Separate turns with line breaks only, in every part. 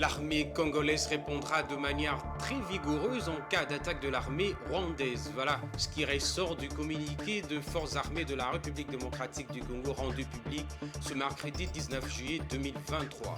L'armée congolaise répondra de manière très vigoureuse en cas d'attaque de l'armée rwandaise. Voilà ce qui ressort du communiqué de forces armées de la République démocratique du Congo rendu public ce mercredi 19 juillet 2023.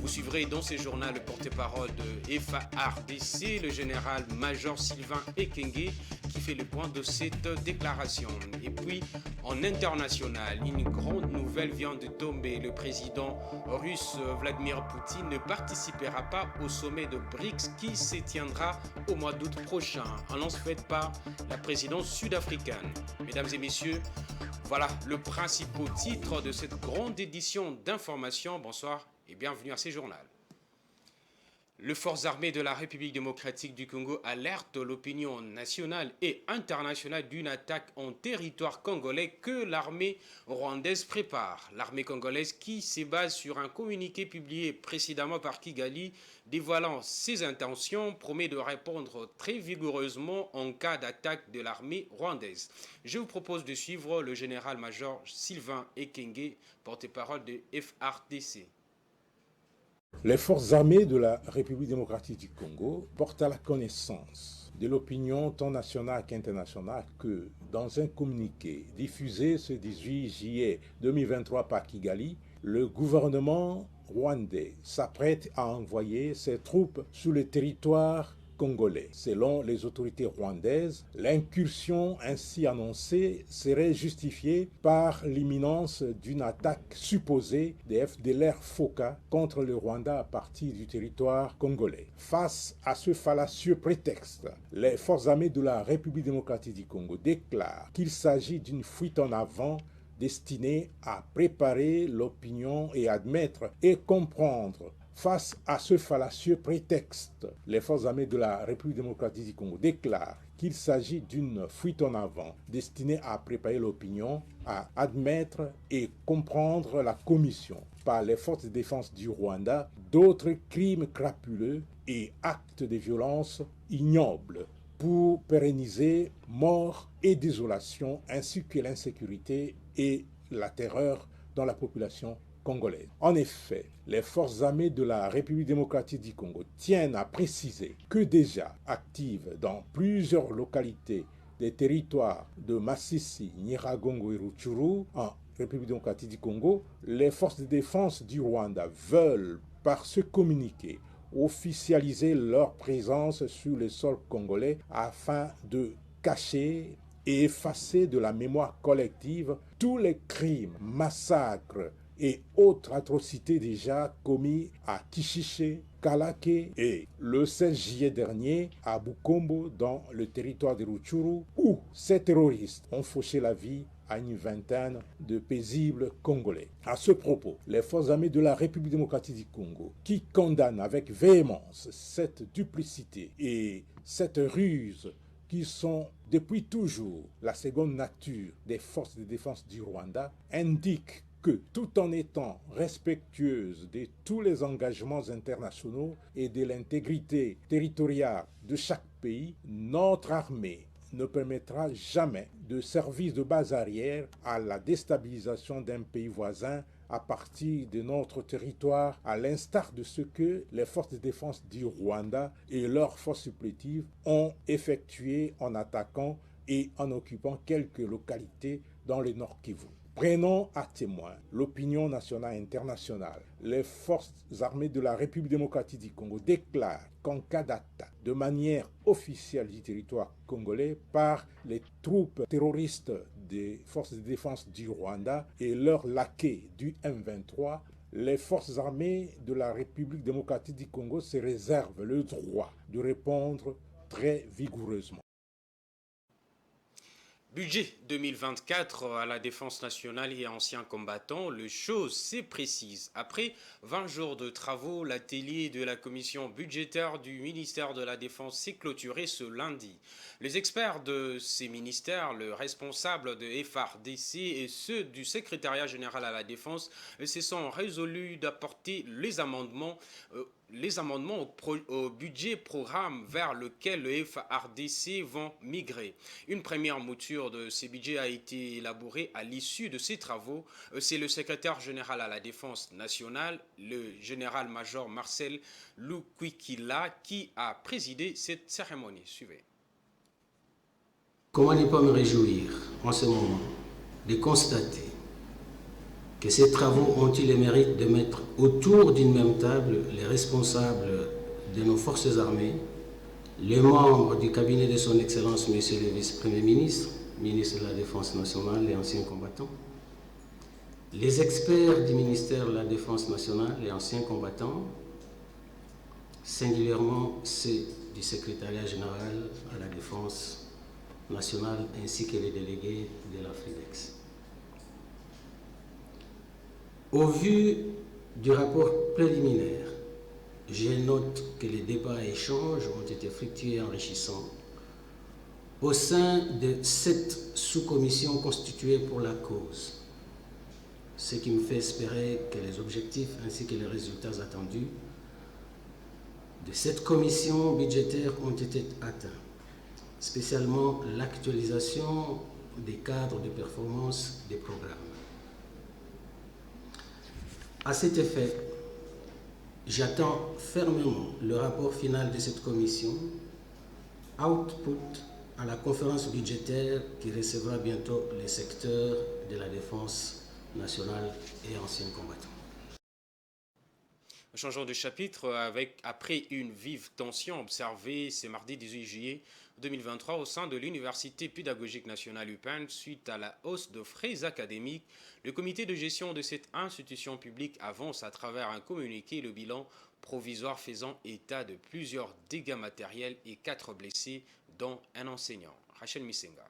Vous suivrez dans ce journal le porte-parole de FARDC, le général-major Sylvain Ekenge, qui fait le point de cette déclaration. Et puis, en international, une grande nouvelle vient de tomber. Le président russe Vladimir Poutine ne participera pas au sommet de BRICS qui se tiendra au mois d'août prochain, annonce faite par la présidence sud-africaine. Mesdames et messieurs, voilà le principal titre de cette grande édition d'information. Bonsoir et bienvenue à ce journal. Les forces armées de la République démocratique du Congo alertent l'opinion nationale et internationale d'une attaque en territoire congolais que l'armée rwandaise prépare. L'armée congolaise qui se base sur un communiqué publié précédemment par Kigali dévoilant ses intentions promet de répondre très vigoureusement en cas d'attaque de l'armée rwandaise. Je vous propose de suivre le général-major Sylvain Ekenge, porte-parole de FARDC.
Les forces armées de la République démocratique du Congo portent à la connaissance de l'opinion tant nationale qu'internationale que, dans un communiqué diffusé ce 18 juillet 2023 par Kigali, le gouvernement rwandais s'apprête à envoyer ses troupes sur le territoire congolais. Selon les autorités rwandaises, l'incursion ainsi annoncée serait justifiée par l'imminence d'une attaque supposée des FDLR-FOCA contre le Rwanda à partir du territoire congolais. Face à ce fallacieux prétexte, les forces armées de la République démocratique du Congo déclarent qu'il s'agit d'une fuite en avant destinée à préparer l'opinion et admettre et comprendre. Face à ce fallacieux prétexte, les forces armées de la République démocratique du Congo déclarent qu'il s'agit d'une fuite en avant destinée à préparer l'opinion, à admettre et comprendre la commission par les forces de défense du Rwanda d'autres crimes crapuleux et actes de violence ignobles pour pérenniser mort et désolation ainsi que l'insécurité et la terreur dans la population congolaise. En effet, les forces armées de la République démocratique du Congo tiennent à préciser que déjà actives dans plusieurs localités des territoires de Masisi, Nyiragongo et Rutshuru en République démocratique du Congo, les forces de défense du Rwanda veulent, par ce communiqué, officialiser leur présence sur le sol congolais afin de cacher et effacer de la mémoire collective tous les crimes, massacres et autres atrocités déjà commis à Kishiché, Kalake et le 16 juillet dernier à Bukombo dans le territoire de Rutshuru où ces terroristes ont fauché la vie à une vingtaine de paisibles Congolais. À ce propos, les forces armées de la République démocratique du Congo, qui condamnent avec véhémence cette duplicité et cette ruse qui sont depuis toujours la seconde nature des forces de défense du Rwanda, indiquent que tout en étant respectueuse de tous les engagements internationaux et de l'intégrité territoriale de chaque pays, notre armée ne permettra jamais de servir de base arrière à la déstabilisation d'un pays voisin à partir de notre territoire, à l'instar de ce que les forces de défense du Rwanda et leurs forces supplétives ont effectué en attaquant et en occupant quelques localités dans le Nord Kivu. Prenons à témoin l'opinion nationale et internationale. Les forces armées de la République démocratique du Congo déclarent qu'en cas d'attaque de manière officielle du territoire congolais par les troupes terroristes des forces de défense du Rwanda et leurs laquais du M23, les forces armées de la République démocratique du Congo se réservent le droit de répondre très vigoureusement.
Budget 2024 à la défense nationale et anciens combattants, le chose c'est précise. Après 20 jours de travaux, l'atelier de la commission budgétaire du ministère de la Défense s'est clôturé ce lundi. Les experts de ces ministères, le responsable de FARDC et ceux du secrétariat général à la Défense se sont résolus d'apporter les amendements les amendements au budget programme vers lequel le FARDC vont migrer. Une première mouture de ces budgets a été élaborée à l'issue de ces travaux. C'est le secrétaire général à la Défense nationale, le général-major Marcel Lukwikila, qui a présidé cette cérémonie. Suivez.
Comment ne pas me réjouir en ce moment de constater que ces travaux ont eu le mérite de mettre autour d'une même table les responsables de nos forces armées, les membres du cabinet de son Excellence, Monsieur le Vice-Premier ministre, ministre de la Défense nationale et anciens combattants, les experts du ministère de la Défense nationale et anciens combattants, singulièrement ceux du secrétariat général à la Défense nationale ainsi que les délégués de la FRIDEX. Au vu du rapport préliminaire, je note que les débats et échanges ont été fructueux et enrichissants au sein de 7 sous-commissions constituées pour la cause, ce qui me fait espérer que les objectifs ainsi que les résultats attendus de cette commission budgétaire ont été atteints, spécialement l'actualisation des cadres de performance des programmes. À cet effet, j'attends fermement le rapport final de cette commission, output à la conférence budgétaire qui recevra bientôt les secteurs de la défense nationale et anciens combattants.
Changeons de chapitre après une vive tension observée ce mardi 18 juillet 2023 au sein de l'Université pédagogique nationale UPEN suite à la hausse de frais académiques. Le comité de gestion de cette institution publique avance à travers un communiqué le bilan provisoire faisant état de plusieurs dégâts matériels et 4 blessés, dont un enseignant. Rachel Misenga.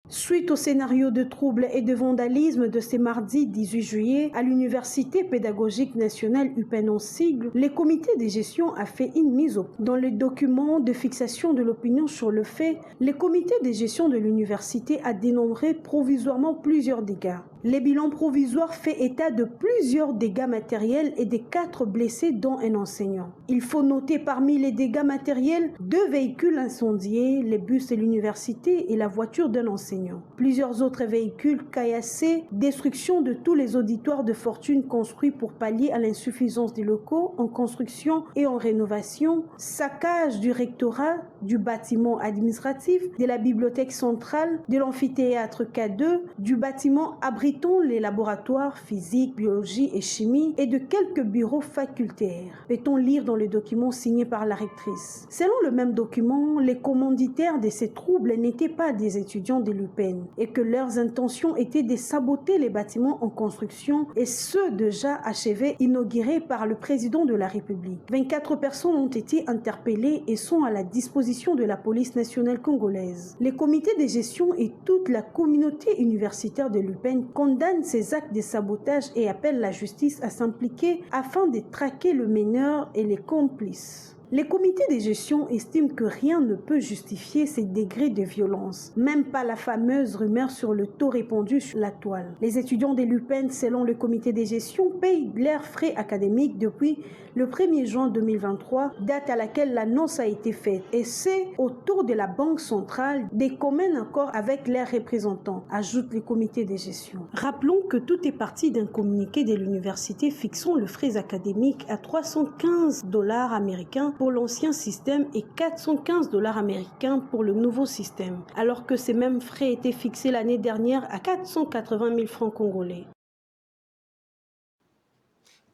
Suite au scénario de troubles et de vandalisme de ce mardi 18 juillet à l'Université pédagogique nationale UPEN en sigle, le comité de gestion a fait une mise au point. Dans le document de fixation de l'opinion sur le fait, le comité de gestion de l'université a dénombré provisoirement plusieurs dégâts. Le bilan provisoire fait état de plusieurs dégâts matériels et de 4 blessés dont un enseignant. Il faut noter parmi les dégâts matériels 2 véhicules incendiés, les bus de l'université et la voiture d'un enseignant. Plusieurs autres véhicules caillassés, destruction de tous les auditoires de fortune construits pour pallier à l'insuffisance des locaux en construction et en rénovation, saccage du rectorat, du bâtiment administratif, de la bibliothèque centrale, de l'amphithéâtre K2, du bâtiment abritant les laboratoires physique, biologie et chimie et de quelques bureaux facultaires. Peut-on lire dans le document signé par la rectrice. Selon le même document, les commanditaires de ces troubles n'étaient pas des étudiants de l'UPEN et que leurs intentions étaient de saboter les bâtiments en construction et ceux déjà achevés, inaugurés par le président de la République. 24 personnes ont été interpellées et sont à la disposition de la police nationale congolaise. Les comités de gestion et toute la communauté universitaire de l'UPEN condamnent ces actes de sabotage et appellent la justice à s'impliquer afin de traquer le meneur et les complices. Les comités de gestion estiment que rien ne peut justifier ces degrés de violence, même pas la fameuse rumeur sur le taux répandu sur la toile. Les étudiants de l'UPEN, selon le comité de gestion, payent leurs frais académiques depuis le 1er juin 2023, date à laquelle l'annonce a été faite, et c'est autour de la Banque centrale des communs accords avec leurs représentants, ajoute le comité de gestion. Rappelons que tout est parti d'un communiqué de l'université fixant le frais académique à $315 américains pour l'ancien système et $415 américains pour le nouveau système, alors que ces mêmes frais étaient fixés l'année dernière à 480 000 francs congolais.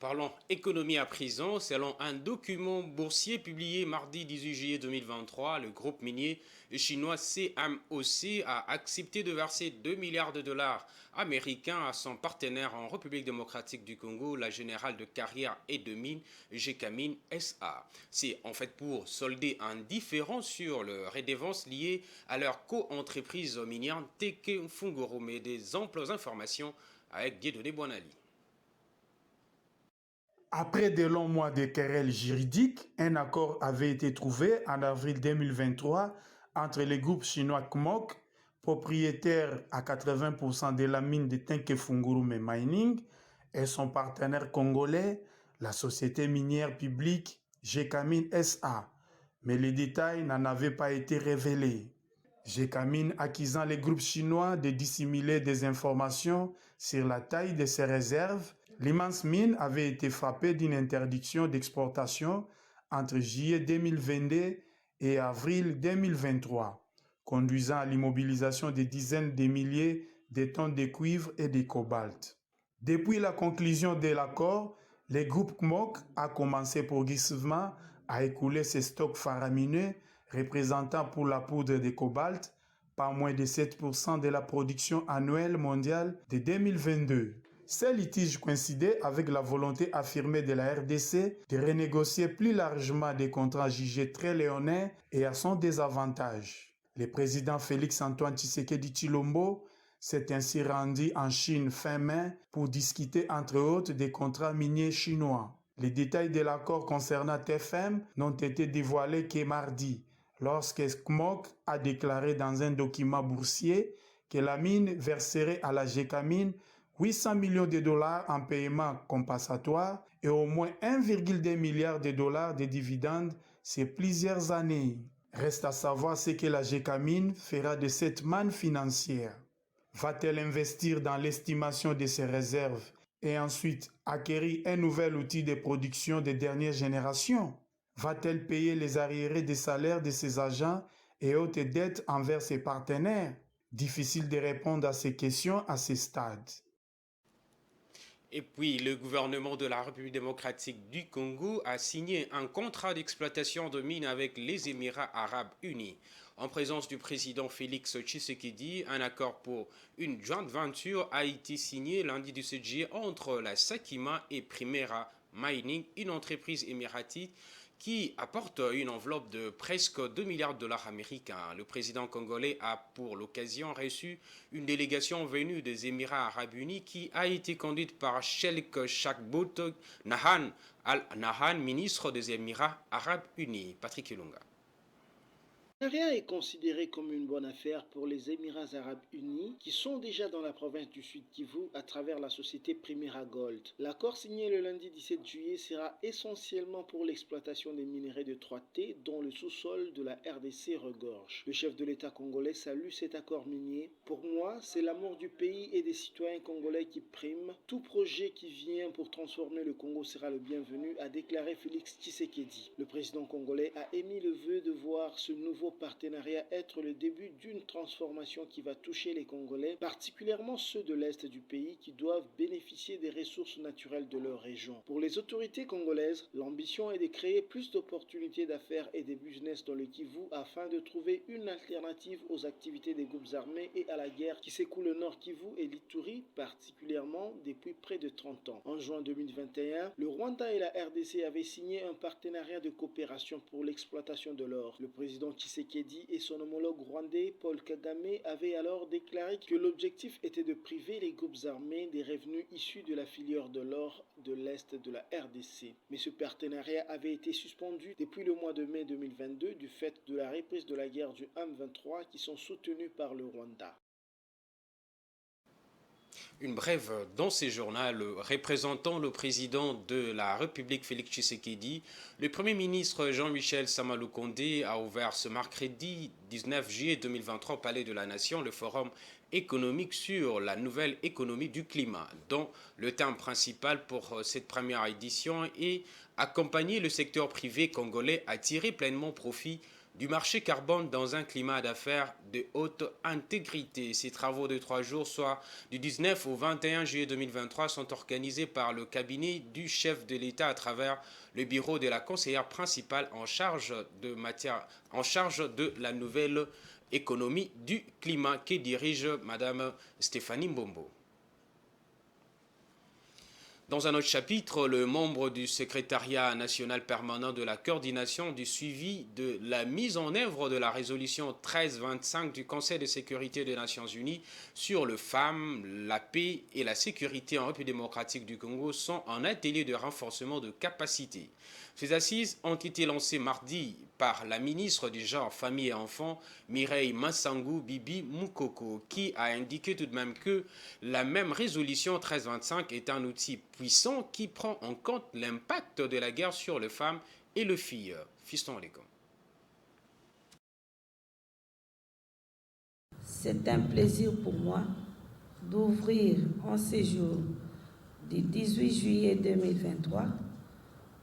Parlons économie à présent. Selon un document boursier publié mardi 18 juillet 2023, le groupe minier chinois CMOC a accepté de verser 2 milliards de dollars américains à son partenaire en République démocratique du Congo, la Générale de carrière et de mines GECAMINE SA. C'est en fait pour solder un différend sur le redevance lié à leur co-entreprise minière Teke Fungoro. Mais des amples informations avec Dieudonné Boinali.
Après de longs mois de querelles juridiques, un accord avait été trouvé en avril 2023 entre le groupe chinois CMOC, propriétaire à 80% de la mine de Tenke Fungurume Mining, et son partenaire congolais, la société minière publique Gécamine SA, mais les détails n'en avaient pas été révélés. Gécamine accusant les groupes chinois de dissimuler des informations sur la taille de ses réserves, l'immense mine avait été frappée d'une interdiction d'exportation entre juillet 2022 et avril 2023, conduisant à l'immobilisation de dizaines de milliers de tonnes de cuivre et de cobalt. Depuis la conclusion de l'accord, le groupe KMOK a commencé progressivement à écouler ses stocks faramineux représentant pour la poudre de cobalt pas moins de 7% de la production annuelle mondiale de 2022. Ces litiges coïncidaient avec la volonté affirmée de la RDC de renégocier plus largement des contrats jugés très léonins et à son désavantage. Le président Félix-Antoine Tshisekedi Tshilombo s'est ainsi rendu en Chine fin mai pour discuter entre autres des contrats miniers chinois. Les détails de l'accord concernant TFM n'ont été dévoilés que mardi, lorsque KMOK a déclaré dans un document boursier que la mine verserait à la Gécamine 800 millions de dollars en paiement compensatoire et au moins 1,2 milliard de dollars de dividendes sur plusieurs années. Reste à savoir ce que la Gécamine fera de cette manne financière. Va-t-elle investir dans l'estimation de ses réserves et ensuite acquérir un nouvel outil de production de dernière génération? Va-t-elle payer les arriérés des salaires de ses agents et autres dettes envers ses partenaires? Difficile de répondre à ces questions à ce stade.
Et puis, le gouvernement de la République démocratique du Congo a signé un contrat d'exploitation de mines avec les Émirats arabes unis. En présence du président Félix Tshisekedi, un accord pour une joint venture a été signé lundi 17 juillet entre la Sakima et Primera Mining, une entreprise émiratite qui apporte une enveloppe de presque 2 milliards de dollars américains. Le président congolais a pour l'occasion reçu une délégation venue des Émirats arabes unis qui a été conduite par Sheikh Shakbout Nahan Al-Nahan, ministre des Émirats arabes unis. Patrick Ilunga.
Le partenariat est considéré comme une bonne affaire pour les Émirats arabes unis qui sont déjà dans la province du Sud Kivu à travers la société Primera Gold. L'accord signé le lundi 17 juillet sera essentiellement pour l'exploitation des minerais de 3T dont le sous-sol de la RDC regorge. Le chef de l'État congolais salue cet accord minier. Pour moi, c'est l'amour du pays et des citoyens congolais qui prime. Tout projet qui vient pour transformer le Congo sera le bienvenu, a déclaré Félix Tshisekedi. Le président congolais a émis le vœu de voir ce nouveau partenariat être le début d'une transformation qui va toucher les Congolais, particulièrement ceux de l'Est du pays qui doivent bénéficier des ressources naturelles de leur région. Pour les autorités congolaises, l'ambition est de créer plus d'opportunités d'affaires et de business dans le Kivu afin de trouver une alternative aux activités des groupes armés et à la guerre qui secoue le Nord Kivu et l'Ituri, particulièrement depuis près de 30 ans. En juin 2021, le Rwanda et la RDC avaient signé un partenariat de coopération pour l'exploitation de l'or. Le président Tshisekedi et son homologue rwandais Paul Kagame avaient alors déclaré que l'objectif était de priver les groupes armés des revenus issus de la filière de l'or de l'Est de la RDC. Mais ce partenariat avait été suspendu depuis le mois de mai 2022 du fait de la reprise de la guerre du M23 qui sont soutenus par le Rwanda.
Une brève dans ces journaux représentant le président de la République Félix Tshisekedi, le Premier ministre Jean-Michel Samaloukonde a ouvert ce mercredi 19 juillet 2023 au Palais de la Nation le forum économique sur la nouvelle économie du climat, dont le thème principal pour cette première édition est accompagner le secteur privé congolais à tirer pleinement profit du marché carbone dans un climat d'affaires de haute intégrité. Ces travaux de 3 jours, soit du 19 au 21 juillet 2023, sont organisés par le cabinet du chef de l'État à travers le bureau de la conseillère principale en charge de la nouvelle économie du climat qui dirige Madame Stéphanie Mbombo. Dans un autre chapitre, le membre du secrétariat national permanent de la coordination du suivi de la mise en œuvre de la résolution 1325 du Conseil de sécurité des Nations Unies sur le femmes, la paix et la sécurité en République démocratique du Congo sont en atelier de renforcement de capacité. Ces assises ont été lancées mardi par la ministre du Genre, Famille et Enfants, Mireille Massangou Bibi Moukoko, qui a indiqué tout de même que la même résolution 1325 est un outil puissant qui prend en compte l'impact de la guerre sur les femmes et les filles. Fiston Alécom.
C'est un plaisir pour moi d'ouvrir en ce jour du 18 juillet 2023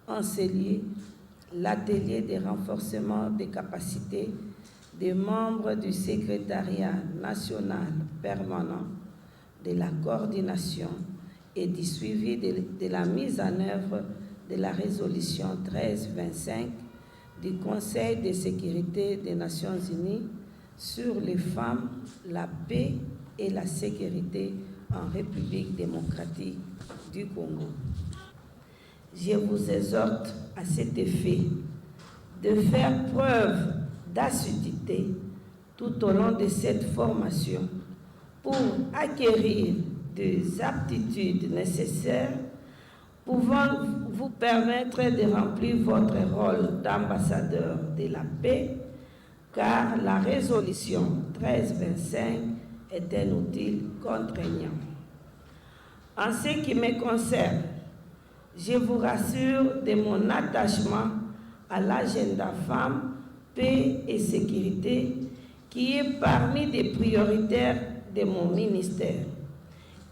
en ce lieu l'atelier de renforcement des capacités des membres du secrétariat national permanent de la coordination et du suivi de la mise en œuvre de la résolution 1325 du Conseil de sécurité des Nations Unies sur les femmes, la paix et la sécurité en République démocratique du Congo. Je vous exhorte à cet effet de faire preuve d'assiduité tout au long de cette formation pour acquérir des aptitudes nécessaires pouvant vous permettre de remplir votre rôle d'ambassadeur de la paix, car la résolution 1325 est un outil contraignant. En ce qui me concerne, je vous rassure de mon attachement à l'agenda femmes, paix et sécurité qui est parmi les prioritaires de mon ministère.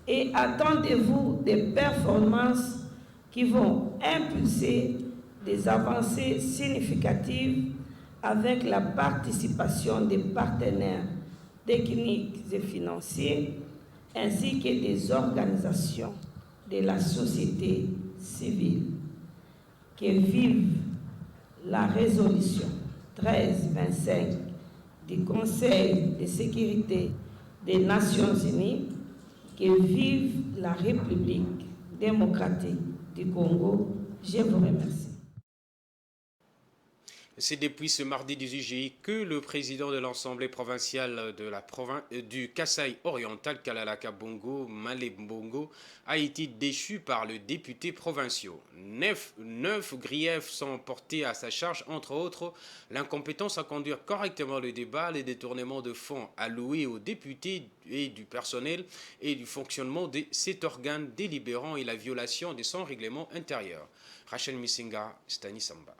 Et attendez-vous des performances qui vont impulser des avancées significatives avec la participation des partenaires techniques et financiers ainsi que des organisations de la société civile. Que vive la résolution 1325 du Conseil de sécurité des Nations Unies, que vive la République démocratique du Congo. Je vous remercie.
C'est depuis ce mardi 18 juillet que le président de l'Assemblée provinciale du Kasaï oriental, Kalalaka Bongo, Malé Bongo, a été déchu par le député provincial. Neuf griefs sont portés à sa charge, entre autres l'incompétence à conduire correctement le débat, les détournements de fonds alloués aux députés et du personnel et du fonctionnement de cet organe délibérant et la violation de son règlement intérieur. Rachel Missinga, Stani Samba.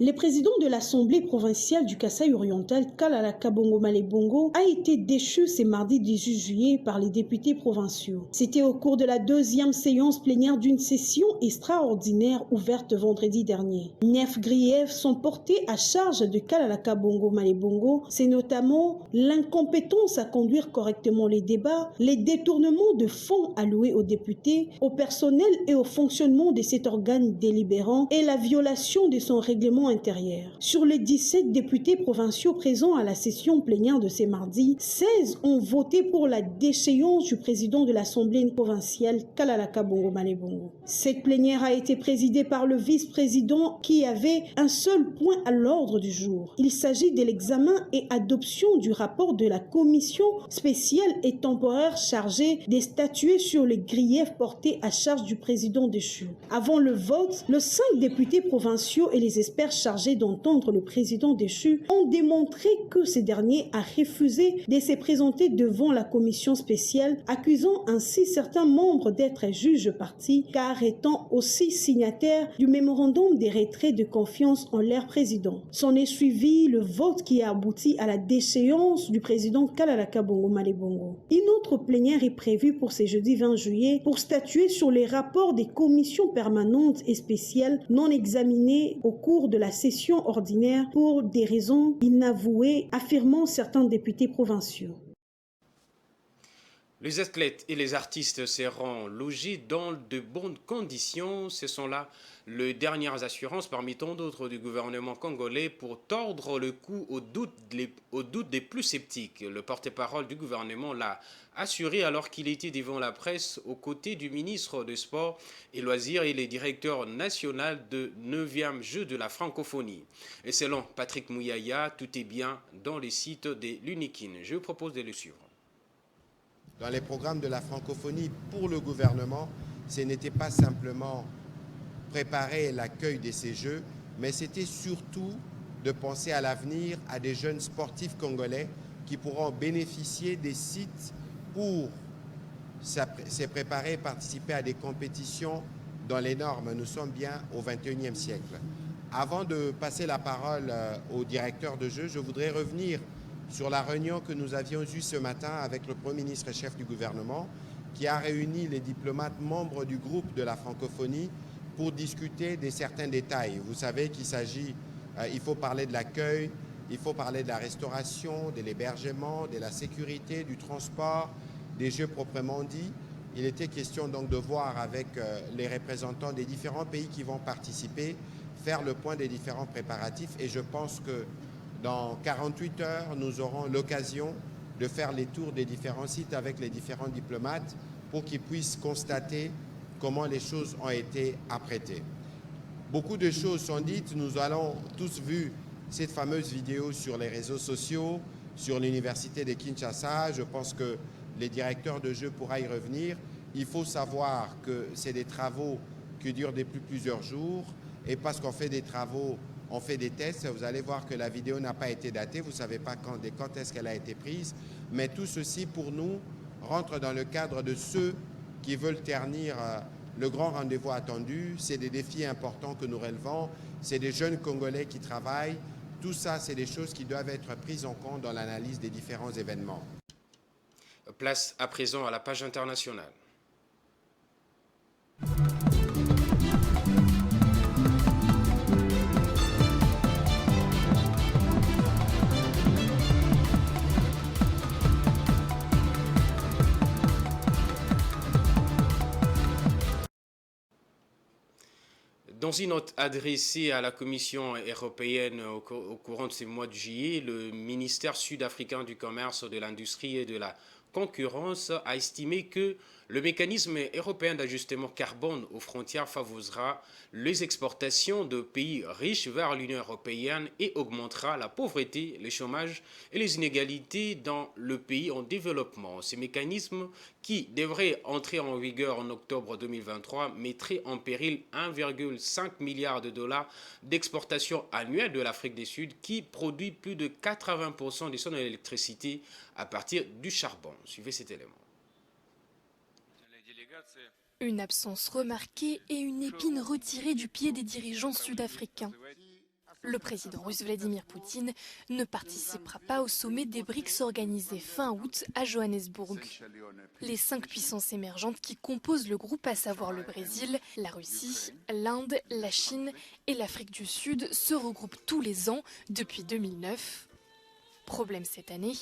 Le président de l'Assemblée provinciale du Kasaï oriental, Kalalaka Bongo Malé Bongo, a été déchu ce mardi 18 juillet par les députés provinciaux. C'était au cours de la deuxième séance plénière d'une session extraordinaire ouverte vendredi dernier. 9 griefs sont portés à charge de Kalalaka Bongo Malé Bongo. C'est notamment l'incompétence à conduire correctement les débats, les détournements de fonds alloués aux députés, au personnel et au fonctionnement de cet organe délibérant et la violation de son règlement intérieur. Sur les 17 députés provinciaux présents à la session plénière de ce mardi, 16 ont voté pour la déchéance du président de l'Assemblée provinciale, Kalalaka Bongo Malé Bongo. Cette plénière a été présidée par le vice-président qui avait un seul point à l'ordre du jour. Il s'agit de l'examen et adoption du rapport de la commission spéciale et temporaire chargée de statuer sur les griefs portés à charge du président déchu. Avant le vote, les 5 députés provinciaux et les experts chargés d'entendre le président déchu ont démontré que ce dernier a refusé de se présenter devant la commission spéciale, accusant ainsi certains membres d'être juges partis, car étant aussi signataires du mémorandum de retrait de confiance en leur président. S'en est suivi le vote qui a abouti à la déchéance du président Kalalaka Bongo Malé Bongo. Une autre plénière est prévue pour ce jeudi 20 juillet pour statuer sur les rapports des commissions permanentes et spéciales non examinés au cours de la session ordinaire pour des raisons inavouées, affirmant certains députés provinciaux.
Les athlètes et les artistes seront logés dans de bonnes conditions. Ce sont là les dernières assurances parmi tant d'autres du gouvernement congolais pour tordre le cou aux doutes des plus sceptiques. Le porte-parole du gouvernement l'a assuré alors qu'il était devant la presse aux côtés du ministre des Sports et Loisirs et le directeur national de 9e Jeux de la francophonie. Et selon Patrick Mouyaya, tout est bien dans les sites de l'Unikin. Je vous propose de le suivre.
Dans les programmes de la francophonie pour le gouvernement, ce n'était pas simplement préparer l'accueil de ces Jeux, mais c'était surtout de penser à l'avenir à des jeunes sportifs congolais qui pourront bénéficier des sites pour se préparer et participer à des compétitions dans les normes. Nous sommes bien au XXIe siècle. Avant de passer la parole au directeur de jeu, je voudrais revenir sur la réunion que nous avions eue ce matin avec le Premier ministre et chef du gouvernement, qui a réuni les diplomates membres du groupe de la francophonie pour discuter de certains détails. Vous savez qu'il s'agit, il faut parler de l'accueil, il faut parler de la restauration, de l'hébergement, de la sécurité, du transport, des jeux proprement dit. Il était question donc de voir avec les représentants des différents pays qui vont participer, faire le point des différents préparatifs, et je pense que dans 48 heures, nous aurons l'occasion de faire les tours des différents sites avec les différents diplomates pour qu'ils puissent constater comment les choses ont été apprêtées. Beaucoup de choses sont dites, nous avons tous vu cette fameuse vidéo sur les réseaux sociaux, sur l'université de Kinshasa. Je pense que les directeurs de jeu pourront y revenir. Il faut savoir que c'est des travaux qui durent depuis plusieurs jours, et parce qu'on fait des travaux, on fait des tests. Vous allez voir que la vidéo n'a pas été datée, vous ne savez pas quand est-ce qu'elle a été prise, mais tout ceci pour nous rentre dans le cadre de ceux qui veulent ternir le grand rendez-vous attendu. C'est des défis importants que nous relevons, c'est des jeunes Congolais qui travaillent. Tout ça, c'est des choses qui doivent être prises en compte dans l'analyse des différents événements.
Place à présent à la page internationale. Dans une note adressée à la Commission européenne au courant de ces mois de juillet, le ministère sud-africain du Commerce, de l'Industrie et de la Concurrence a estimé que le mécanisme européen d'ajustement carbone aux frontières favorisera les exportations de pays riches vers l'Union européenne et augmentera la pauvreté, le chômage et les inégalités dans le pays en développement. Ces mécanismes, qui devraient entrer en vigueur en octobre 2023, mettraient en péril 1,5 milliard de dollars d'exportation annuelle de l'Afrique du Sud, qui produit plus de 80% de son électricité à partir du charbon. Suivez cet élément.
Une absence remarquée et une épine retirée du pied des dirigeants sud-africains. Le président russe Vladimir Poutine ne participera pas au sommet des BRICS organisé fin août à Johannesburg. Les 5 puissances émergentes qui composent le groupe, à savoir le Brésil, la Russie, l'Inde, la Chine et l'Afrique du Sud, se regroupent tous les ans depuis 2009. Problème cette année,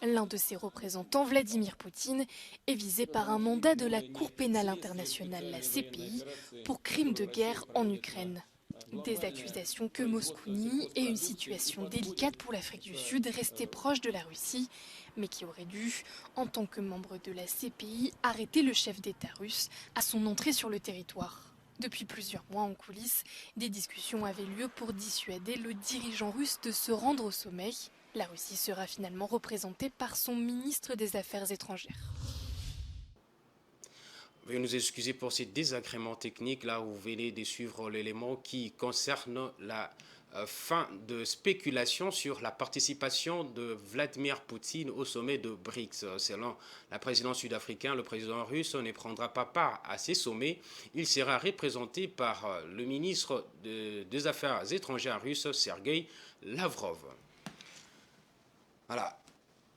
l'un de ses représentants, Vladimir Poutine, est visé par un mandat de la Cour pénale internationale, la CPI, pour crimes de guerre en Ukraine. Des accusations que Moscou nie et une situation délicate pour l'Afrique du Sud, restée proche de la Russie, mais qui aurait dû, en tant que membre de la CPI, arrêter le chef d'État russe à son entrée sur le territoire. Depuis plusieurs mois en coulisses, des discussions avaient lieu pour dissuader le dirigeant russe de se rendre au sommet. La Russie sera finalement représentée par son ministre des Affaires étrangères.
Veuillez nous excuser pour ces désagréments techniques. Là, vous venez de suivre l'élément qui concerne la fin de spéculation sur la participation de Vladimir Poutine au sommet de BRICS. Selon la présidence sud-africaine, le président russe ne prendra pas part à ces sommets. Il sera représenté par le ministre des Affaires étrangères russe, Sergueï Lavrov. Voilà,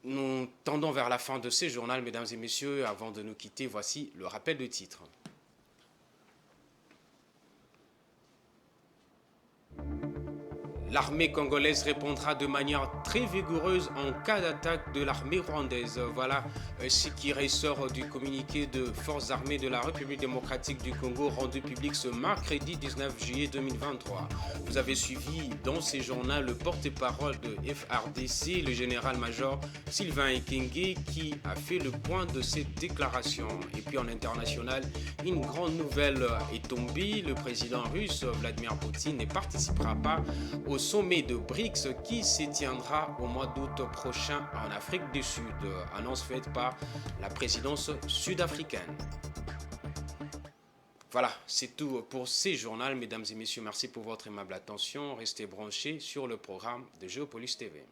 nous tendons vers la fin de ce journal, mesdames et messieurs. Avant de nous quitter, voici le rappel de titre. L'armée congolaise répondra de manière très vigoureuse en cas d'attaque de l'armée rwandaise. Voilà ce qui ressort du communiqué de forces armées de la République démocratique du Congo rendu public ce mercredi 19 juillet 2023. Vous avez suivi dans ces journaux le porte-parole de FRDC, le général-major Sylvain Ekenge, qui a fait le point de cette déclaration. Et puis en international, une grande nouvelle est tombée. Le président russe Vladimir Poutine ne participera pas au sommet de BRICS qui se tiendra au mois d'août prochain en Afrique du Sud. Annonce faite par la présidence sud-africaine. Voilà, c'est tout pour ces journaux. Mesdames et messieurs, merci pour votre aimable attention. Restez branchés sur le programme de Géopolis TV.